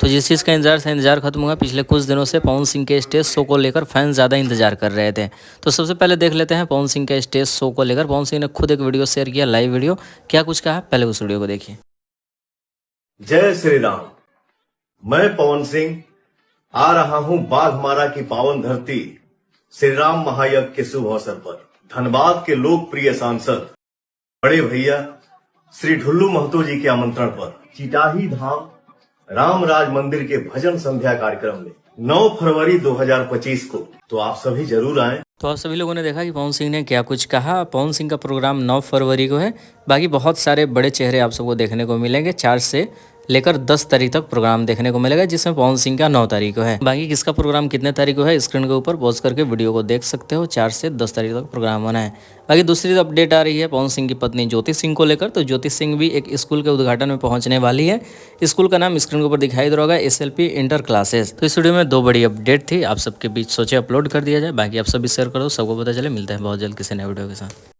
तो जिस चीज़ का इंतजार खत्म हुआ। पिछले कुछ दिनों से पवन सिंह के स्टेज शो को लेकर फैंस ज़्यादा इंतजार कर रहे थे। तो सबसे पहले देख लेते हैं पवन सिंह के स्टेज शो को लेकर। पवन सिंह ने खुद एक वीडियो शेयर किया, लाइव वीडियो। क्या कुछ कहा, पहले उस वीडियो को देखिए। जय श्री राम। मैं पवन सिंह आ रहा हूं बाघमारा की पावन धरती श्री राम महायज्ञ के शुभ अवसर पर। धनबाद के लोकप्रिय सांसद बड़े भैया श्री ढुल्लू महतो जी के आमंत्रण पर चिटाही धाम रामराज मंदिर के भजन संध्या कार्यक्रम में 9 फरवरी 2025 को तो आप सभी जरूर आएं। तो आप सभी लोगों ने देखा कि पवन सिंह ने क्या कुछ कहा। पवन सिंह का प्रोग्राम 9 फरवरी को है। बाकी बहुत सारे बड़े चेहरे आप सबको देखने को मिलेंगे। 4 से लेकर 10 तारीख तक प्रोग्राम देखने को मिलेगा, जिसमें पवन सिंह का 9 तारीख को है। बाकी किसका प्रोग्राम कितने तारीख को है स्क्रीन के ऊपर पॉज करके वीडियो को देख सकते हो। 4 से 10 तारीख तक प्रोग्राम होना है। बाकी दूसरी अपडेट आ रही है पवन सिंह की पत्नी ज्योति सिंह को लेकर। तो ज्योति सिंह भी एक स्कूल के उद्घाटन में पहुंचने वाली है। स्कूल का नाम स्क्रीन के ऊपर दिखाई दे रहा होगा, SLP इंटर क्लासेस। तो इस वीडियो में 2 बड़ी अपडेट थी, आप सबके बीच सोचे अपलोड कर दिया जाए। बाकी आप सभी शेयर करो, सबको पता चले। मिलते हैं बहुत जल्द किसी नए वीडियो के साथ।